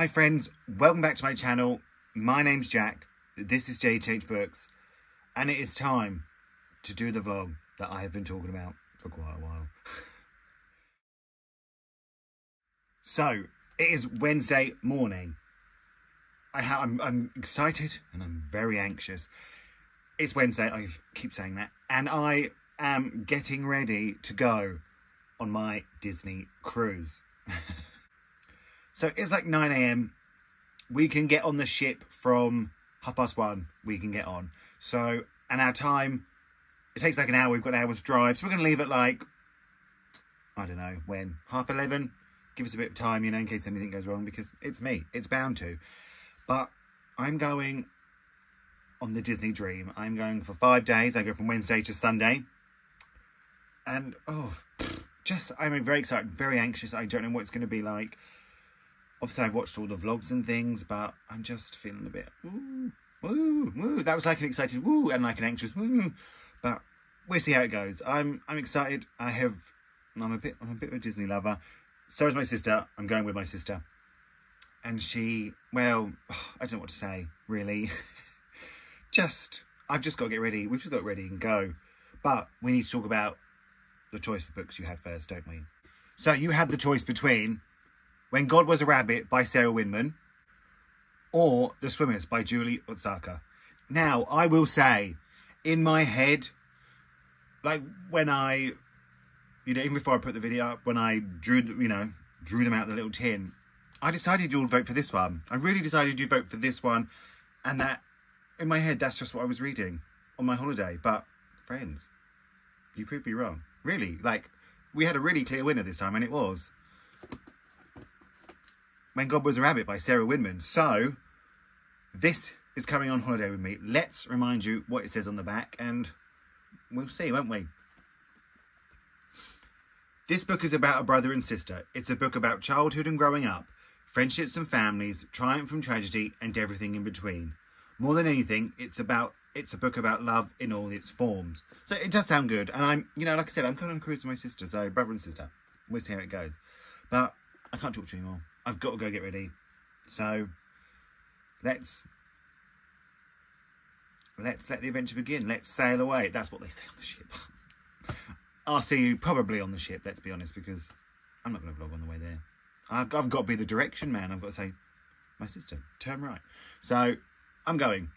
Hi friends, welcome back to my channel. My name's Jack, this is Jthbooks, and it is time to do the vlog that I have been talking about for quite a while. So, it is Wednesday morning. I'm excited and I'm very anxious. It's Wednesday, I keep saying that, and I am getting ready to go on my Disney cruise. So it's like 9 AM. We can get on the ship from 1:30. We can get on. So, and our time, it takes like an hour. We've got an hour's drive. So we're going to leave at like, I don't know, when? 11:30? Give us a bit of time, you know, in case anything goes wrong, because it's me. It's bound to. But I'm going on the Disney Dream. I'm going for 5 days. I go from Wednesday to Sunday. And, I'm very excited, very anxious. I don't know what it's going to be like. Obviously, I've watched all the vlogs and things, but I'm just feeling a bit, woo, woo, woo. That was like an excited woo and like an anxious woo. But we'll see how it goes. I'm excited. I'm a bit of a Disney lover. So is my sister. I'm going with my sister. And she, well, I don't know what to say, really. I've just got to get ready. We've just got to get ready and go. But we need to talk about the choice of books you had first, don't we? So you had the choice between When God Was a Rabbit by Sarah Winman or The Swimmers by Julie Otsaka. Now, I will say, in my head, like when I, even before I put the video up, when I drew them out of the little tin, I decided you'll vote for this one. I really decided you'd vote for this one. And that, in my head, that's just what I was reading on my holiday. But, friends, you proved me wrong. Really, like, we had a really clear winner this time, and it was When God Was a Rabbit by Sarah Winman. So, this is coming on holiday with me. Let's remind you what it says on the back, and we'll see, won't we? This book is about a brother and sister. It's a book about childhood and growing up, friendships and families, triumph and tragedy, and everything in between. More than anything, it's a book about love in all its forms. So it does sound good. And I'm, like I said, I'm going on a cruise with my sister. So brother and sister. We'll see how it goes. But I can't talk to you anymore. I've got to go get ready. So let's let the adventure begin. Let's sail away. That's what they say on the ship. I'll see you probably on the ship, let's be honest, because I'm not going to vlog on the way there. I've got to be the direction man. I've got to say, my sister, turn right. So I'm going.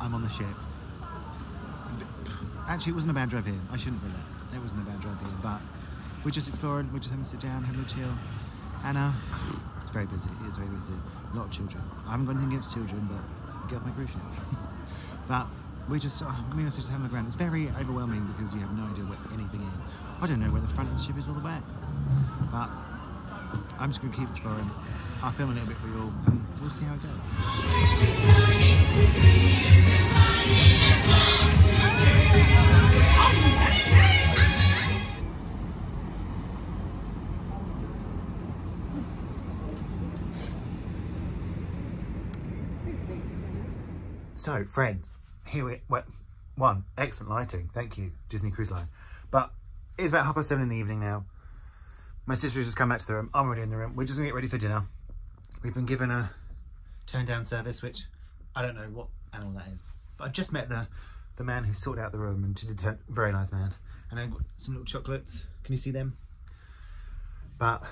I'm on the ship. Actually, it wasn't a bad drive here. I shouldn't say that. It wasn't a bad drive here, but we're just exploring. We're just having to sit down, having a chill. And it's very busy. It is very busy. A lot of children. I haven't got anything against children, but get off my cruise ship. But we just, me and my sister having a grand. It's very overwhelming because you have no idea what anything is. I don't know where the front of the ship is or the back. But I'm just going to keep exploring. I'll film a little bit for you all, and we'll see how it goes. So, friends, one, excellent lighting, thank you, Disney Cruise Line. But it's about 7:30 in the evening now. My sister's just come back to the room, I'm already in the room. We're just gonna get ready for dinner. We've been given a turn down service, which I don't know what animal that is. But I've just met the man who sorted out the room, and did a very nice man. And I've got some little chocolates, can you see them? But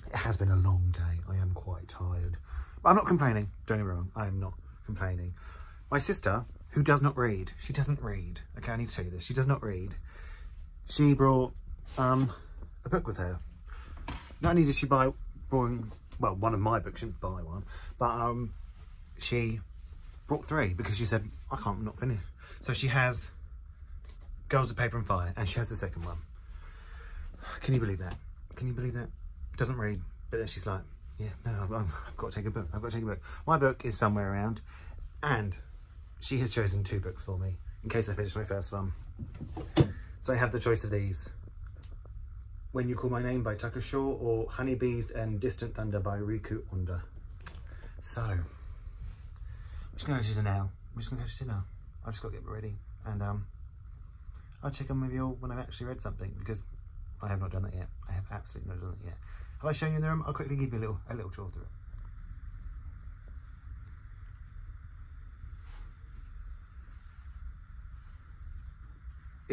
it has been a long day, I am quite tired. But I'm not complaining, don't get me wrong, I am not complaining. My sister, who does not read, she doesn't read, okay, I need to tell you this, she does not read. She brought a book with her. Not only did she buy one of my books, she didn't buy one, but she brought 3 because she said, I can't not finish. So she has Girls of Paper and Fire, and she has the second one. Can you believe that? Can you believe that? Doesn't read, but then she's like, yeah, no, I've got to take a book. I've got to take a book. My book is somewhere around, and she has chosen 2 books for me in case I finish my first one. So I have the choice of these. When You Call My Name by Tucker Shaw, or Honeybees and Distant Thunder by Riku Onda. So, I'm just going to go to dinner now. I'm just going to go to dinner. I've just got to get ready. And I'll check in with you all when I've actually read something, because I have not done that yet. I have absolutely not done it yet. Have I shown you the room? I'll quickly give you a little tour through it.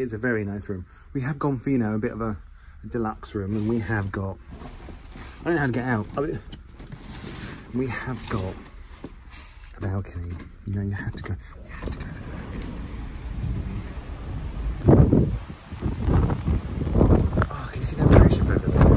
It's a very nice room. We have gone for, you know, a bit of a deluxe room, and we have got, I don't know how to get out. We have got a balcony. You know, you have to go. Oh, can you see that cruise ship over there?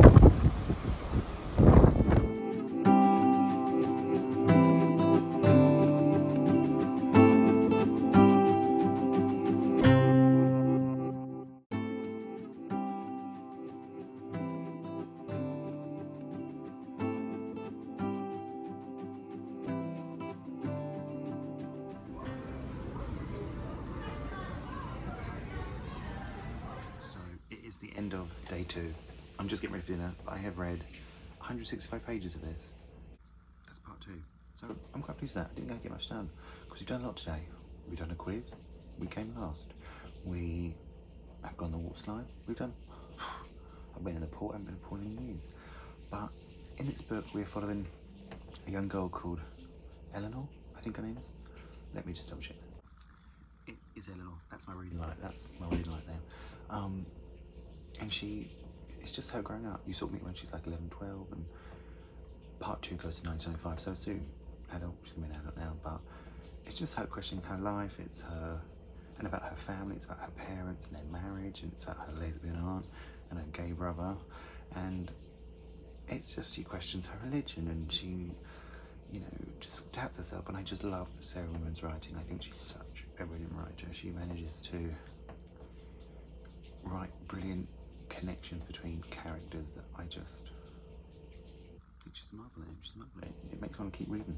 The end of day 2. I'm just getting ready for dinner. I have read 165 pages of this. That's part 2. So I'm quite pleased with that. I didn't go get much done because we've done a lot today. We've done a quiz. We came last. We have gone on the water slide. We've done. I've been in the pool. I haven't been in a pool in years. But in this book, we're following a young girl called Eleanor. I think her name is. Let me just double check. It is Eleanor. That's my reading light. That's my reading light there. And it's just her growing up. You saw me when she's like 11, 12, and part 2 goes to 1995, so soon. Adult, she's gonna be an adult now, but it's just her questioning her life. It's her, and about her family, it's about her parents and their marriage, and it's about her lesbian aunt and her gay brother. And it's just, she questions her religion, and she, you know, just doubts herself. And I just love Sarah Winman's writing. I think she's such a brilliant writer. She manages to write brilliant connections between characters that it's just marvelous. It makes me want to keep reading.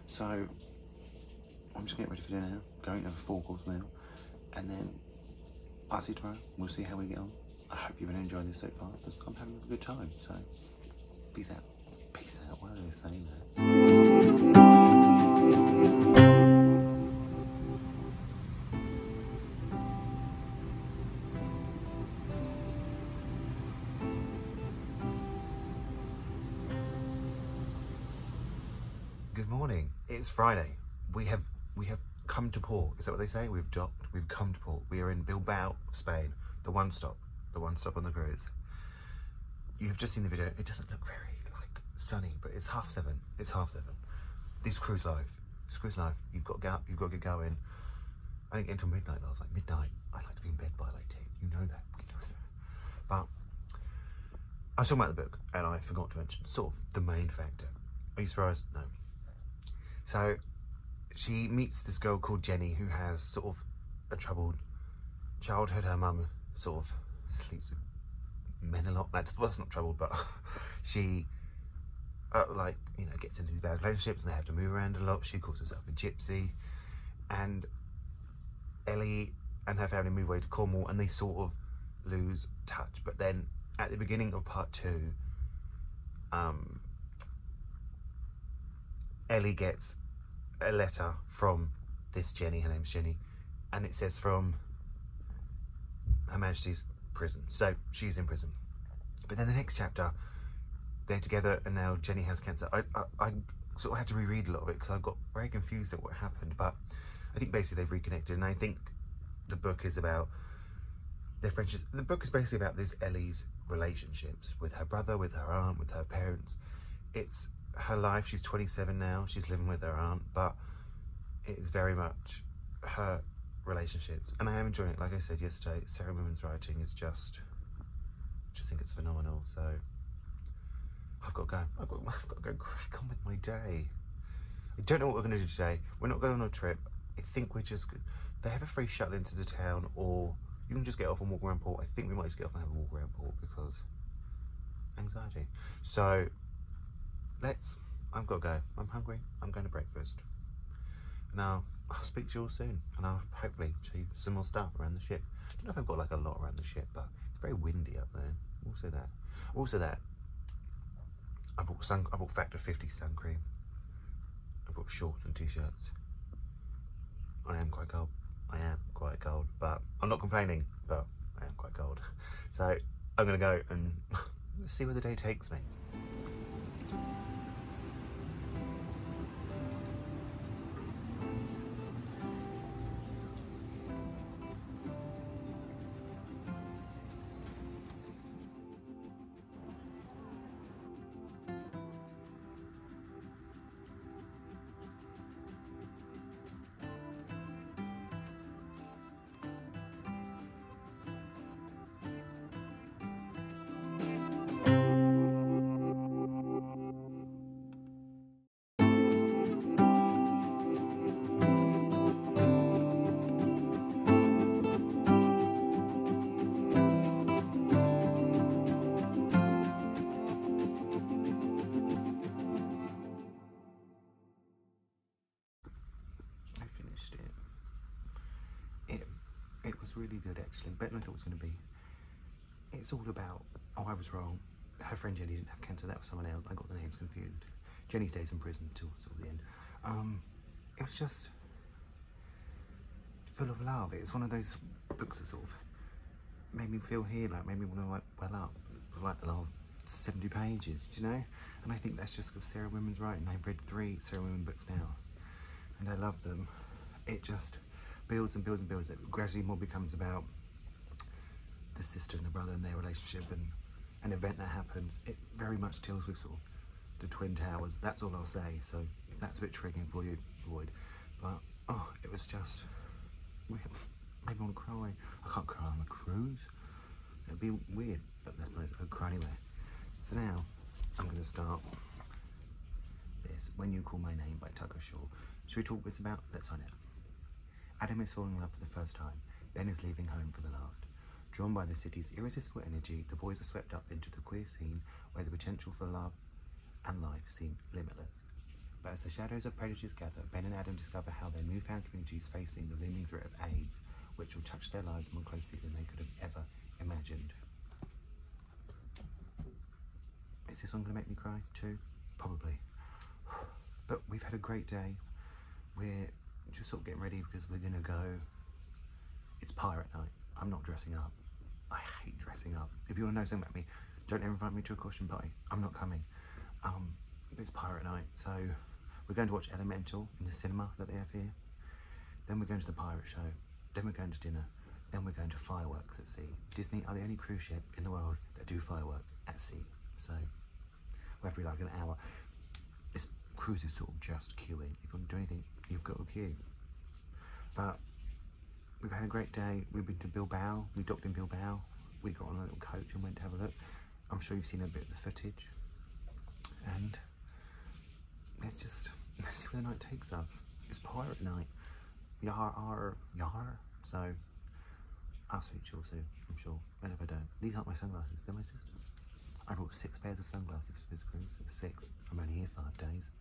So I'm just getting ready for dinner now, going to have a 4-course meal, and then I'll see you tomorrow. We'll see how we get on. I hope you've been enjoying this so far, because I'm having a good time. So peace out. Peace out. Why are they saying that? Good morning. It's Friday. We have come to port. Is that what they say? We've docked. We've come to port. We are in Bilbao, Spain. The one stop on the cruise. You have just seen the video. It doesn't look very like sunny, but it's 7:30. It's 7:30. This cruise life. You've got to get up. You've got to get going. I didn't get until midnight last night. Midnight. I like to be in bed by like 10. You know that. We know that. But I was talking about the book, and I forgot to mention sort of the main factor. Are you surprised? No. So she meets this girl called Jenny, who has sort of a troubled childhood. Her mum sort of sleeps with men a lot. That's not troubled, but she like, you know, gets into these bad relationships, and they have to move around a lot. She calls herself a gypsy, and Ellie and her family move away to Cornwall, and they sort of lose touch. But then at the beginning of part 2, Ellie gets a letter from this Jenny, her name's Jenny, and it says from Her Majesty's prison. So she's in prison. But then the next chapter, they're together, and now Jenny has cancer. I sort of had to reread a lot of it because I got very confused at what happened, but I think basically they've reconnected, and I think the book is about their friendships. The book is basically about this Ellie's relationships with her brother, with her aunt, with her parents. It's her life. She's 27 now. She's living with her aunt, but it is very much her relationships, and I am enjoying it. Like I said yesterday, Sarah Winman's writing is I just think it's phenomenal. So I've got to go. I've got to go crack on with my day. I don't know what we're going to do today. We're not going on a trip. I think they have a free shuttle into the town, or you can just get off and walk around port. I think we might just get off and have a walk around port because anxiety. So I've got to go. I'm hungry. I'm going to breakfast. Now, I'll speak to you all soon, and I'll hopefully show you some more stuff around the ship. I don't know if I've got like a lot around the ship, but it's very windy up there. We'll say that. Also that, I bought Factor 50 sun cream. I bought shorts and t-shirts. I am quite cold. I am quite cold, but I'm not complaining, but I am quite cold. So I'm gonna go and see where the day takes me. It was really good, actually, better than I thought it was going to be. It's all about, oh, I was wrong. Her friend Jenny didn't have cancer, that was someone else. I got the names confused. Jenny stays in prison till sort of the end. It was just full of love. It was one of those books that sort of made me feel here, like made me want to like well up for like the last 70 pages, do you know? And I think that's just because Sarah Winman's writing. I've read 3 Sarah Winman books now, and I love them. It just builds and builds and builds. It gradually more becomes about the sister and the brother and their relationship and an event that happens. It very much deals with sort of the Twin Towers. That's all I'll say. So if that's a bit triggering for you, avoid. But oh, it was just made me want to cry. I can't cry on a cruise. It'd be weird, but let's put it, I'll cry anyway. So now I'm going to start this When You Call My Name by Tucker Shaw. Should we talk this about? Let's find out. Adam is falling in love for the first time. Ben is leaving home for the last. Drawn by the city's irresistible energy, the boys are swept up into the queer scene where the potential for love and life seem limitless. But as the shadows of predators gather, Ben and Adam discover how their newfound community is facing the looming threat of AIDS, which will touch their lives more closely than they could have ever imagined. Is this one going to make me cry too? Probably. But we've had a great day. We're just sort of getting ready because we're gonna go. It's pirate night. I'm not dressing up. I hate dressing up. If you want to know something about me, don't ever invite me to a costume party. I'm not coming. It's pirate night, so we're going to watch Elemental in the cinema that they have here. Then we're going to the pirate show. Then we're going to dinner. Then we're going to fireworks at sea. Disney are the only cruise ship in the world that do fireworks at sea. So we'll have to be like an hour. This cruise is sort of just queuing. If you want to do anything, you've got a queue. But we've had a great day. We've been to Bilbao. We docked in Bilbao. We got on a little coach and went to have a look. I'm sure you've seen a bit of the footage. And let's see where the night takes us. It's pirate night. Yar, yar. So I'll speak to you soon, I'm sure. And if I don't, these aren't my sunglasses. They're my sister's. I brought 6 pairs of sunglasses for this cruise. 6. I'm only here 5 days.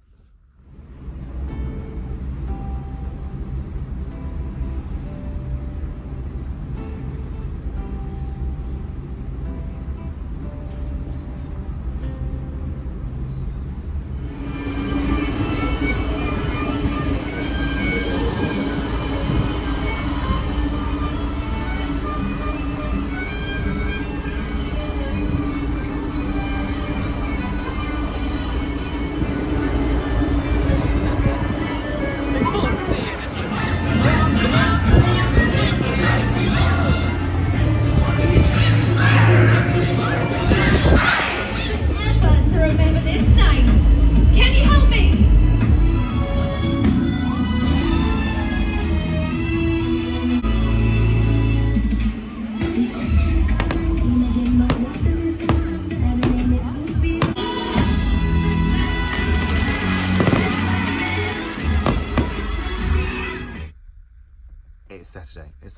It's Saturday. It's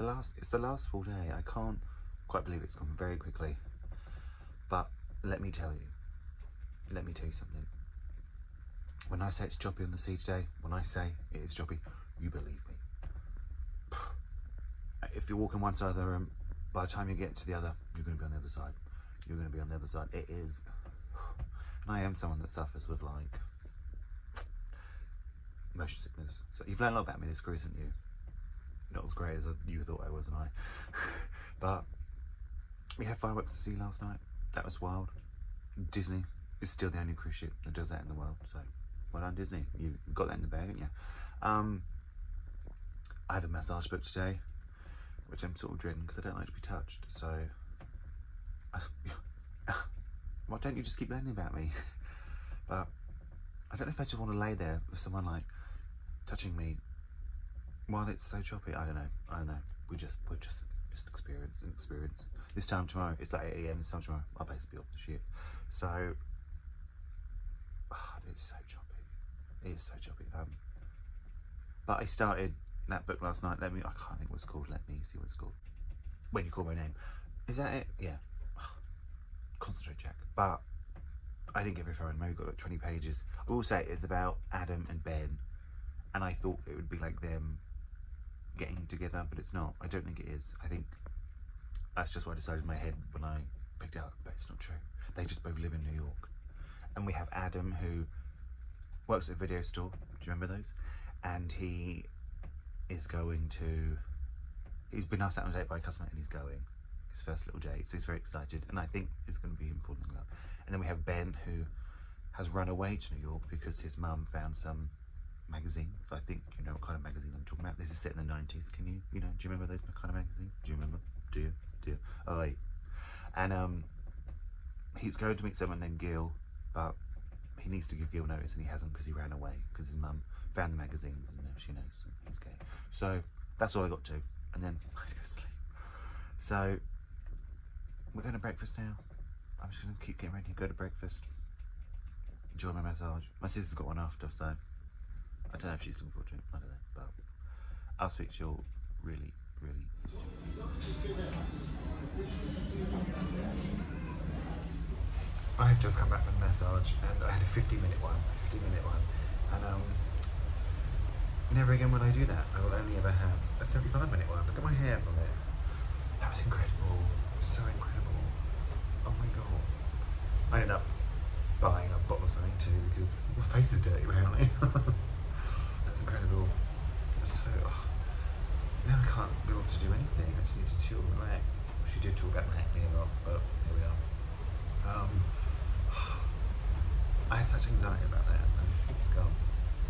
the last full day. I can't quite believe it's gone very quickly. But let me tell you something. When I say it's choppy on the sea today, when I say it is choppy, you believe me. If you're walking one side of the room, by the time you get to the other, you're going to be on the other side. you're going to be on the other side. It is, and I am someone that suffers with like motion sickness. So you've learned a lot about me this cruise, haven't you? Not as great as you thought I was, and I. But we had fireworks to see last night. That was wild. Disney is still the only cruise ship that does that in the world. So well done, Disney. You got that in the bag, haven't you? I have a massage booked today, which I'm sort of dreading because I don't like to be touched. So why don't you just keep learning about me? But I don't know if I just want to lay there with someone like touching me while it's so choppy. I don't know. We're just an experience. This time tomorrow, it's like 8 AM. This time tomorrow, I'll basically be off the ship. So it's so choppy. It is so choppy. But I started that book last night. I can't think what it's called. Let me see what it's called. When You Call My Name. Is that it? Yeah. Concentrate, Jack. But I didn't get very far in. Maybe got like 20 pages. I will say it's about Adam and Ben, and I thought it would be like them getting together, but it's not. I don't think it is. I think that's just what I decided in my head when I picked it up, but it's not true. They just both live in New York. And we have Adam, who works at a video store. Do you remember those? And he is going to, he's been asked out on a date by a customer, and he's going. His first little date, so he's very excited, and I think it's going to be him falling in love. And then we have Ben, who has run away to New York because his mum found some magazine. I think you know what kind of magazine I'm talking about. This is set in the 90s. Can you, do you remember those kind of magazines? Do you remember? Do you? Oh, wait. And he's going to meet someone named Gil, but he needs to give Gil notice, and he hasn't because he ran away because his mum found the magazines, and now she knows he's gay. So that's all I got to, and then I go to sleep. So we're going to breakfast now. I'm just going to keep getting ready to go to breakfast. Enjoy my massage. My sister's got one after, so I don't know if she's looking forward to it. I don't know, but I'll speak to you all really, really soon. I've just come back from the massage, and I had a 50-minute one, and never again will I do that. I will only ever have a 75-minute one. Look at my hair from it. That was incredible. So incredible. Oh my god. I ended up buying a bottle of something too because my face is dirty apparently. That's incredible. So now I can't be able to do anything. I just need to chill and relax. She did talk about my acne a lot, but here we are. I had such anxiety about that, and it's gone.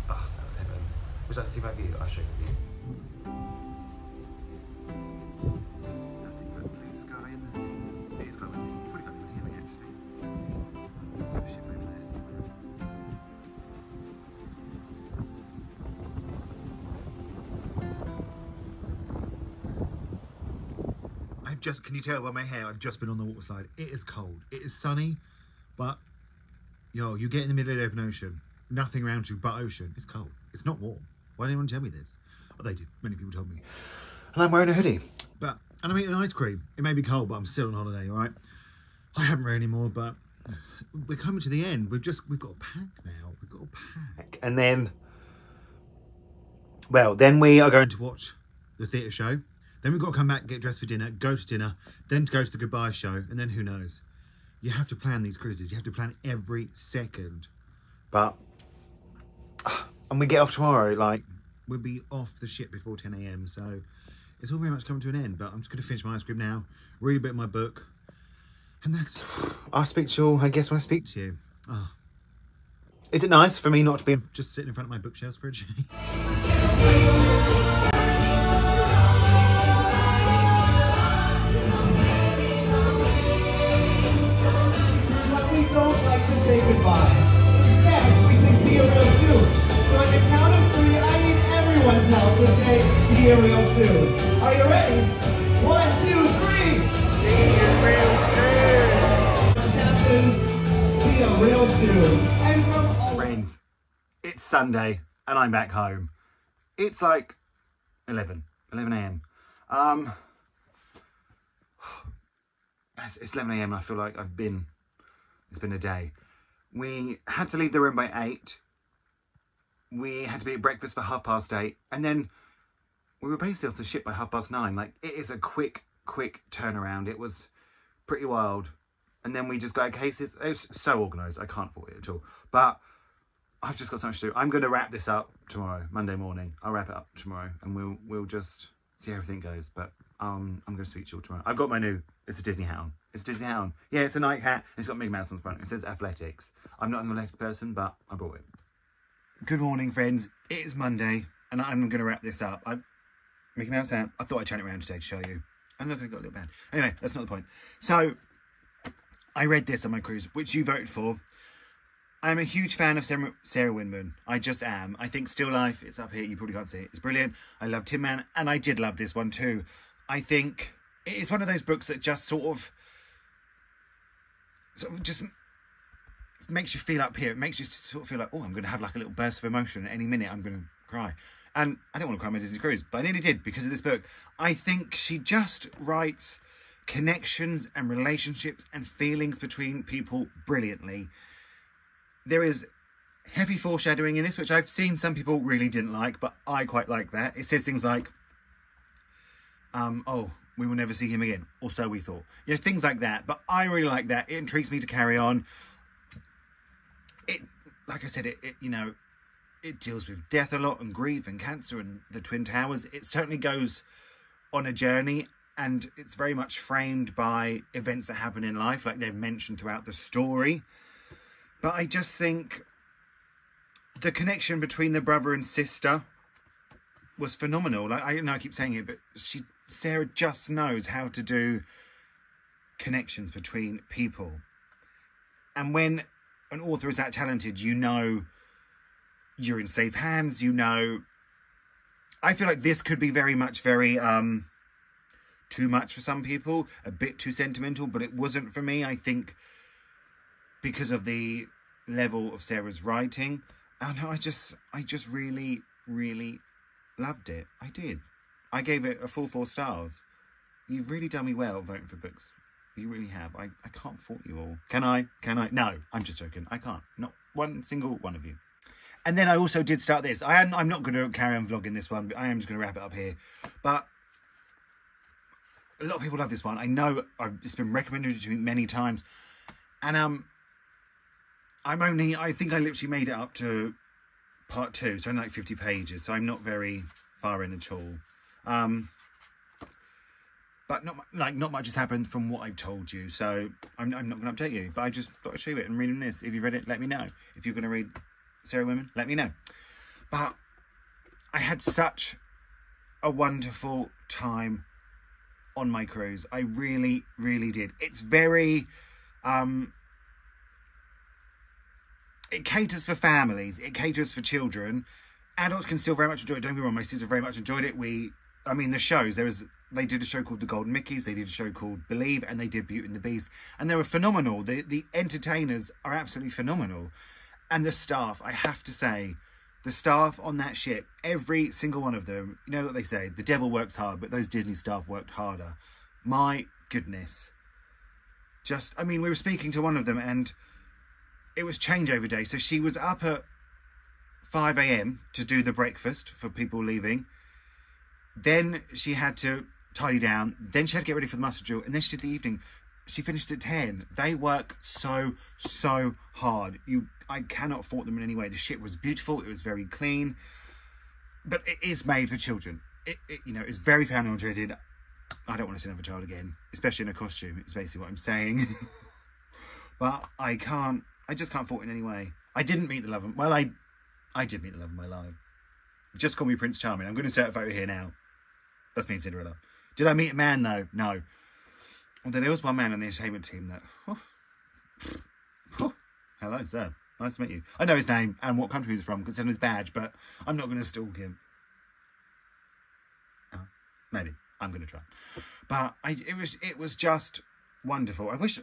Oh, that was heaven. Would you like to see my view? I'll show you the view. Nothing but blue sky in the sea. It is quite windy. You probably can't even hear me actually. Oh, shit, over there somewhere. Can you tell by my hair, I've just been on the water slide. It is cold. It is sunny, but yo, you get in the middle of the open ocean, nothing around you but ocean. It's cold. It's not warm. Why didn't anyone tell me this? Oh, they did. Many people told me. And I'm wearing a hoodie. And I'm eating ice cream. It may be cold, but I'm still on holiday, all right? I haven't read anymore, but we're coming to the end. We've got to pack now. We've got to pack. And then, well, then we are going to watch the theatre show. Then we've got to come back, get dressed for dinner, go to dinner, then to go to the goodbye show, and then who knows? You have to plan these cruises. You have to plan every second. But, and we get off tomorrow, like, we'll be off the ship before 10 AM, so it's all very much coming to an end. But I'm just going to finish my ice cream now, read a bit of my book, and that's... I'll speak to you all, I guess, when I speak to you. Oh. Is it nice for me not to be just sitting in front of my bookshelves for a change? Don't like to say goodbye. Instead, we say see you real soon. So at the count of 3, I need everyone's help to say see you real soon. Are you ready? 1, 2, 3. See you real soon. Captains, see you real soon. And from all Friends, it's Sunday and I'm back home. It's like 11 AM. It's 11 AM and I feel like it's been a day. We had to leave the room by 8. We had to be at breakfast for 8:30. And then we were basically off the ship by 9:30. Like, it is a quick turnaround. It was pretty wild. and then we just got our cases. It was so organised, I can't fault it at all. But I've just got so much to do. I'm going to wrap this up tomorrow, Monday morning. I'll wrap it up tomorrow, and we'll just see how everything goes. But I'm going to speak to you all tomorrow. I've got my new, it's a Disney hat on. It's a Disney hat on. Yeah, it's a Nike hat, and it's got Mickey Mouse on the front. It says athletics. I'm not an athletic person, but I bought it. Good morning, friends. It is Monday, and I'm going to wrap this up. Mickey Mouse hat. I thought I'd turn it around today to show you. And look, I got a little band. Anyway, that's not the point. So, I read this on my cruise, which you voted for. I'm a huge fan of Sarah Winman. I just am. I think Still Life, it's up here, you probably can't see it, it's brilliant. I love Tin Man, and I did love this one too. I think it's one of those books that just sort of just makes you feel up here. It makes you sort of feel like, oh, I'm going to have like a little burst of emotion at any minute. I'm going to cry. And I don't want to cry on my Disney cruise, but I nearly did because of this book. I think she just writes connections and relationships and feelings between people brilliantly. There is heavy foreshadowing in this, which I've seen some people really didn't like, but I quite like that. It says things like, oh, we will never see him again, or so we thought. You know, things like that. But I really like that. It intrigues me to carry on. It, like I said, you know, it deals with death a lot and grief and cancer and the Twin Towers. It certainly goes on a journey, and it's very much framed by events that happen in life, like they've mentioned throughout the story. But I just think the connection between the brother and sister was phenomenal. Like, I know I keep saying it, but Sarah just knows how to do connections between people. And when an author is that talented, you know you're in safe hands. You know, I feel like this could be very too much for some people, a bit too sentimental, but it wasn't for me. I think because of the level of Sarah's writing, and I just really, really loved it. I did. I gave it a full 4 stars. You've really done me well voting for books. You really have. I can't fault you all. Can I? No, I'm just joking. I can't. Not one single one of you. And then I also did start this. I'm not going to carry on vlogging this one, but I am just going to wrap it up here. But a lot of people love this one. I know it's been recommended to me many times. And I think I literally made it up to part 2, so only like 50 pages. So I'm not very far in at all. But not much has happened from what I've told you. So I'm not going to update you. But I just thought I'd show you it and reading this. If you read it, let me know. If you're going to read Sarah Winman, let me know. But I had such a wonderful time on my cruise. I really, really did. It's very it caters for families. It caters for children. Adults can still very much enjoy it. Don't get me wrong, my sister very much enjoyed it. The shows, they did a show called The Golden Mickeys, they did a show called Believe, and they did Beauty and the Beast, and they were phenomenal. The entertainers are absolutely phenomenal. And the staff, I have to say, the staff on that ship, every single one of them, you know what they say, the devil works hard, but those Disney staff worked harder. My goodness. We were speaking to one of them, and it was changeover day, so she was up at 5 a.m. to do the breakfast for people leaving. Then she had to tidy down. Then she had to get ready for the muster drill. And then she did the evening. She finished at 10. They work so hard. I cannot fault them in any way. The ship was beautiful. It was very clean. But it is made for children. It's very family-oriented. I don't want to see another child again, especially in a costume. It's basically what I'm saying. But I just can't fault it in any way. I didn't meet the love of... Well, I did meet the love of my life. Just call me Prince Charming. I'm going to insert a photo here now. That's me and Cinderella. Did I meet a man, though? No. Although there was one man on the entertainment team that... Hello, sir. Nice to meet you. I know his name and what country he's from because it's on his badge, but I'm not going to stalk him. Maybe. I'm going to try. But it was just wonderful. I wish...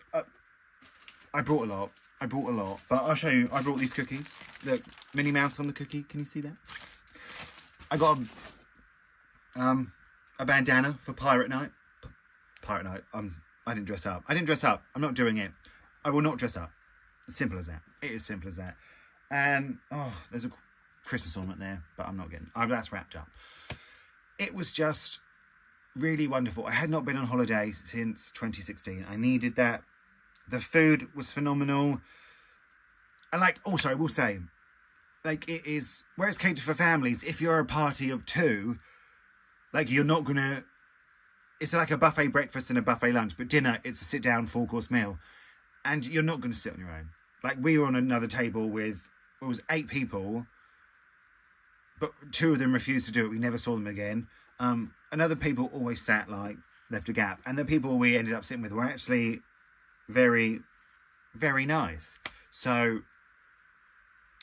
I brought a lot. But I'll show you. I brought these cookies. Look, Minnie Mouse on the cookie. Can you see that? I got a bandana for Pirate Night. Pirate Night. I didn't dress up. I'm not doing it. I will not dress up. It's simple as that. It is simple as that. And, there's a Christmas ornament there, but I'm not getting... that's wrapped up. It was just really wonderful. I had not been on holiday since 2016. I needed that. The food was phenomenal. And like, also I will say, like, it is, where it's catered for families, if you're a party of 2, like, you're not gonna, it's like a buffet breakfast and a buffet lunch, but dinner, it's a sit down 4-course meal. And you're not gonna sit on your own. Like, we were on another table with, it was 8 people, but 2 of them refused to do it. We never saw them again. And other people always sat, like, left a gap. And the people we ended up sitting with were actually very, very nice. So,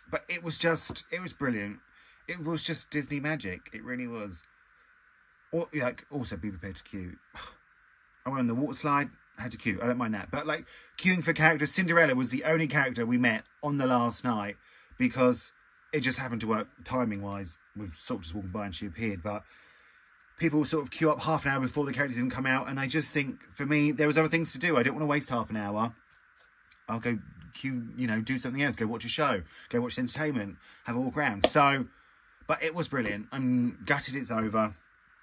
but it was brilliant. It was just Disney magic. It really was. Or, like, also be prepared to queue. I went on the water slide, I had to queue. I don't mind that. But, like, queuing for characters. Cinderella was the only character we met on the last night because it just happened to work timing-wise. We were sort of just walking by and she appeared. But people sort of queue up half an hour before the characters even come out. And I just think, for me, there was other things to do. I didn't want to waste half an hour. I'll go queue, you know, do something else. Go watch a show. Go watch entertainment. Have a walk around. So, but it was brilliant. I'm gutted it's over.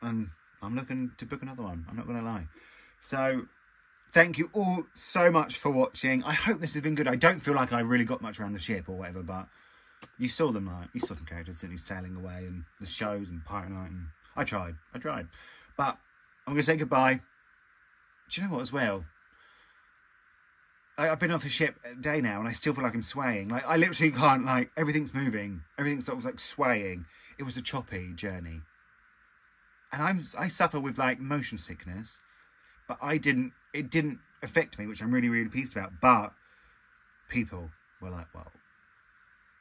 And I'm looking to book another one. I'm not going to lie. So, thank you all so much for watching. I hope this has been good. I don't feel like I really got much around the ship or whatever, but you saw them, like, you saw some characters sitting sailing away and the shows and Pirate Night. And I tried. But I'm going to say goodbye. Do you know what as well? I've been off the ship a day now and I still feel like I'm swaying. Like, I literally can't, like, everything's moving. Everything's sort of like swaying. It was a choppy journey. And I suffer with, like, motion sickness. But it didn't affect me, which I'm really, really pleased about. But people were like, well,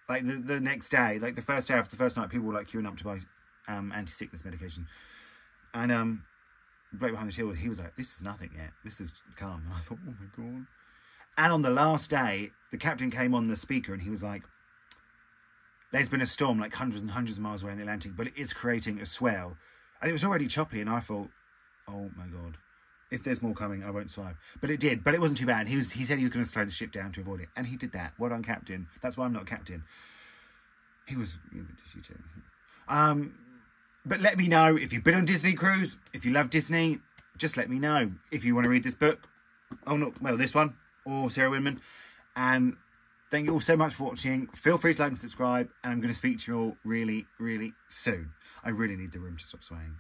like the next day, like the first day after the first night, people were like queuing up to buy anti-sickness medication. And the bloke behind the till, he was like, this is nothing yet. This is calm. And I thought, oh my God. And on the last day, the captain came on the speaker and he was like, there's been a storm like hundreds and hundreds of miles away in the Atlantic, but it is creating a swell. And it was already choppy and I thought, oh my God. If there's more coming, I won't survive. But it did. But it wasn't too bad. He said he was going to slow the ship down to avoid it. And he did that. Well done, Captain. That's why I'm not Captain. He was... You too. But let me know if you've been on Disney Cruise. If you love Disney, just let me know. If you want to read this book. Oh, no. Well, this one. Or Sarah Winman. And thank you all so much for watching. Feel free to like and subscribe. And I'm going to speak to you all really, really soon. I really need the room to stop swaying.